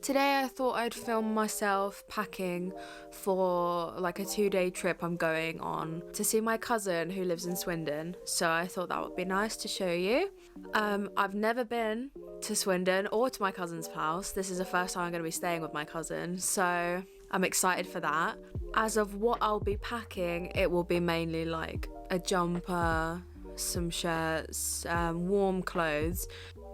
Today I thought I'd film myself packing for like a 2-day trip I'm going on to see my cousin who lives in Swindon, so I thought that would be nice to show you. I've never been to Swindon or to my cousin's house. This is the first time I'm going to be staying with my cousin, so I'm excited for that. As of what I'll be packing, it will be mainly like a jumper, some shirts, warm clothes,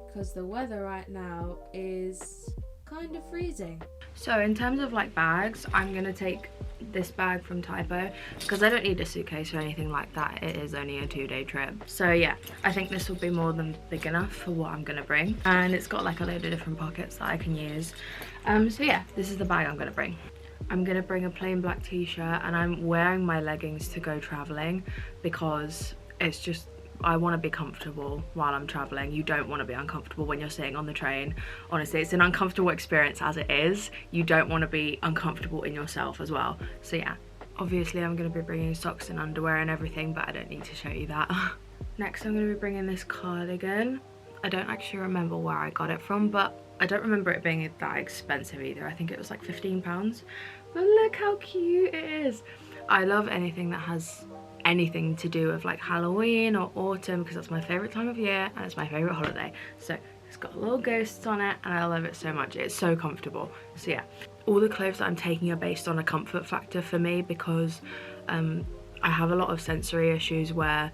because the weather right now is kind of freezing. So in terms of like bags, I'm gonna take this bag from Typo because I don't need a suitcase or anything like that. It is only a 2-day trip, so yeah, I think this will be more than big enough for what I'm gonna bring, and it's got like a load of different pockets that I can use. So yeah, this is the bag I'm gonna bring. I'm gonna bring a plain black t-shirt, and I'm wearing my leggings to go traveling because it's just, I want to be comfortable while I'm traveling. You don't want to be uncomfortable when you're sitting on the train. Honestly, it's an uncomfortable experience as it is. You don't want to be uncomfortable in yourself as well. So yeah, obviously I'm going to be bringing socks and underwear and everything, but I don't need to show you that. Next, I'm going to be bringing this cardigan. I don't actually remember where I got it from, but I don't remember it being that expensive either. I think it was like £15, but look how cute it is. I love anything that has anything to do with like Halloween or autumn because that's my favorite time of year and it's my favorite holiday. So it's got little ghosts on it and I love it so much. It's so comfortable. So yeah, all the clothes that I'm taking are based on a comfort factor for me because I have a lot of sensory issues where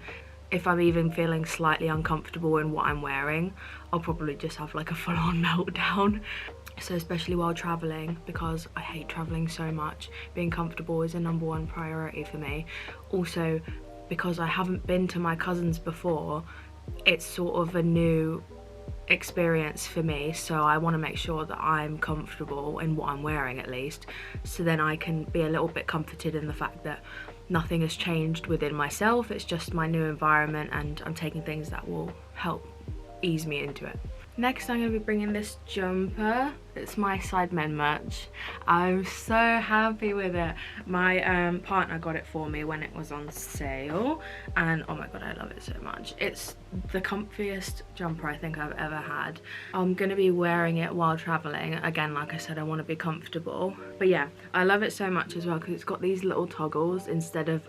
if I'm even feeling slightly uncomfortable in what I'm wearing, I'll probably just have like a full-on meltdown. So especially while traveling, because I hate traveling so much, being comfortable is a #1 priority for me. Also, because I haven't been to my cousin's before, it's sort of a new experience for me, so I want to make sure that I'm comfortable in what I'm wearing at least, so then I can be a little bit comforted in the fact that nothing has changed within myself. It's just my new environment and I'm taking things that will help ease me into it. Next, I'm going to be bringing this jumper. It's my Sidemen merch. I'm so happy with it. My partner got it for me when it was on sale, and oh my god, I love it so much. It's the comfiest jumper I think I've ever had. I'm going to be wearing it while traveling. Again, like I said, I want to be comfortable. But yeah, I love it so much as well because it's got these little toggles instead of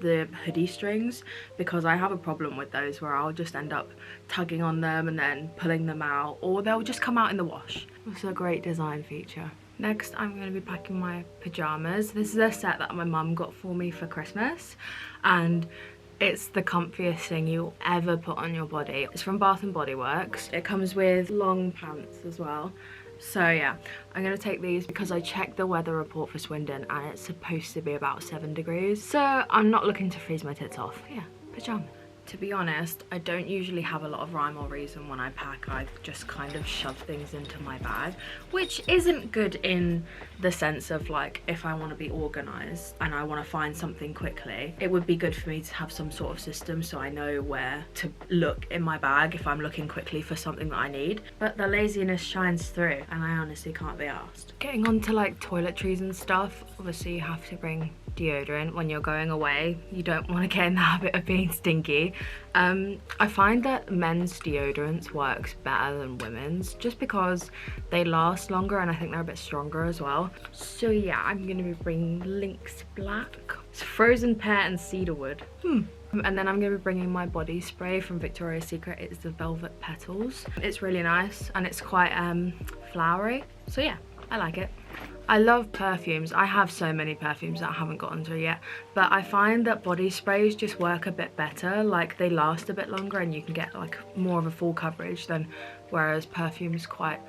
the hoodie strings, because I have a problem with those where I'll just end up tugging on them and then pulling them out, or they'll just come out in the wash. It's a great design feature. Next, I'm going to be packing my pajamas. This is a set that my mum got for me for Christmas, and it's the comfiest thing you'll ever put on your body. It's from Bath and Body Works. It comes with long pants as well. So yeah, I'm going to take these because I checked the weather report for Swindon and it's supposed to be about 7 degrees. So I'm not looking to freeze my tits off. Yeah, pajamas. To be honest, I don't usually have a lot of rhyme or reason when I pack. I just kind of shove things into my bag, which isn't good in the sense of like, if I want to be organized and I want to find something quickly, it would be good for me to have some sort of system so I know where to look in my bag if I'm looking quickly for something that I need. But the laziness shines through and I honestly can't be arsed. Getting on to like toiletries and stuff, obviously you have to bring deodorant when you're going away. You don't want to get in the habit of being stinky. I find that men's deodorants works better than women's just because they last longer and I think they're a bit stronger as well. So yeah, I'm gonna be bringing Lynx Black. It's frozen pear and cedarwood. And then I'm going to be bringing my body spray from Victoria's Secret. It's the Velvet Petals. It's really nice and it's quite flowery. So yeah, I like it. I love perfumes. I have so many perfumes that I haven't gotten to yet, but I find that body sprays just work a bit better. Like they last a bit longer and you can get like more of a full coverage than whereas perfume is quite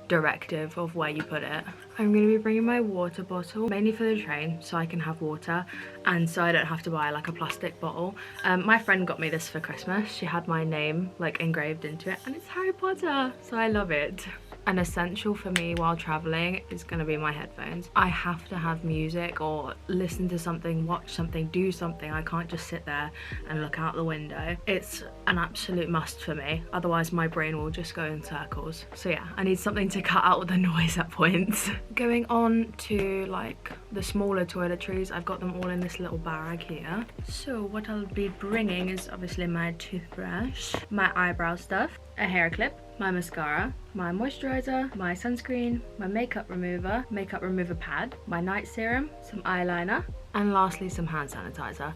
directive of where you put it. I'm going to be bringing my water bottle mainly for the train so I can have water and so I don't have to buy like a plastic bottle. My friend got me this for Christmas. She had my name like engraved into it and it's Harry Potter, so I love it. An essential for me while traveling is going to be my headphones. I have to have music or listen to something, watch something, do something. I can't just sit there and look out the window. It's an absolute must for me, otherwise my brain will just go in circles. So yeah, I need something to cut out the noise at points. Going on to like the smaller toiletries, I've got them all in this little bag here. So what I'll be bringing is obviously my toothbrush, my eyebrow stuff, a hair clip, my mascara, my moisturizer, my sunscreen, my makeup remover pad, my night serum, some eyeliner, and lastly some hand sanitizer.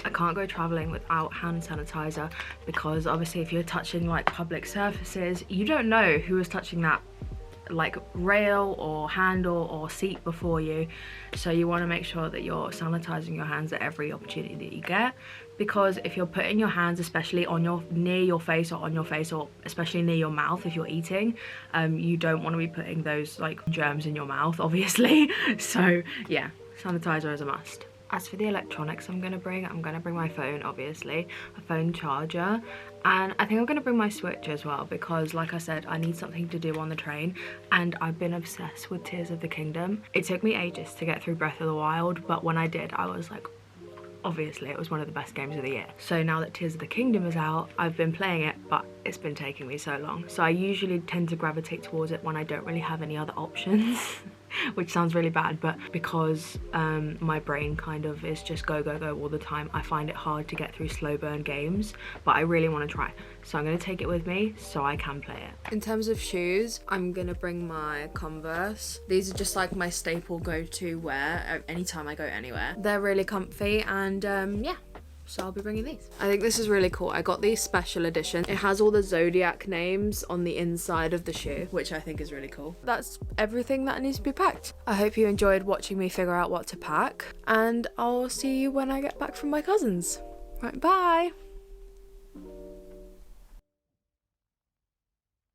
I can't go traveling without hand sanitizer because obviously if you're touching like public surfaces, you don't know who is touching that like rail or handle or seat before you, so you want to make sure that you're sanitizing your hands at every opportunity that you get, because if you're putting your hands especially on your near your face or especially near your mouth if you're eating, you don't want to be putting those like germs in your mouth obviously. So yeah, sanitizer is a must. As for the electronics I'm gonna bring my phone, obviously, a phone charger, and I think I'm gonna bring my Switch as well because like I said, I need something to do on the train, and I've been obsessed with Tears of the Kingdom. It took me ages to get through Breath of the Wild, but when I did, I was like, obviously it was one of the best games of the year. So now that Tears of the Kingdom is out, I've been playing it, but it's been taking me so long. So I usually tend to gravitate towards it when I don't really have any other options. Which sounds really bad, but because my brain kind of is just go all the time, I find it hard to get through slow burn games, but I really want to try. So I'm going to take it with me so I can play it. In terms of shoes, I'm going to bring my Converse. These are just like my staple go-to wear anytime I go anywhere. They're really comfy, and yeah. So I'll be bringing these. I think this is really cool. I got these special edition. It has all the zodiac names on the inside of the shoe, which I think is really cool. That's everything that needs to be packed. I hope you enjoyed watching me figure out what to pack, and I'll see you when I get back from my cousins. Right, bye.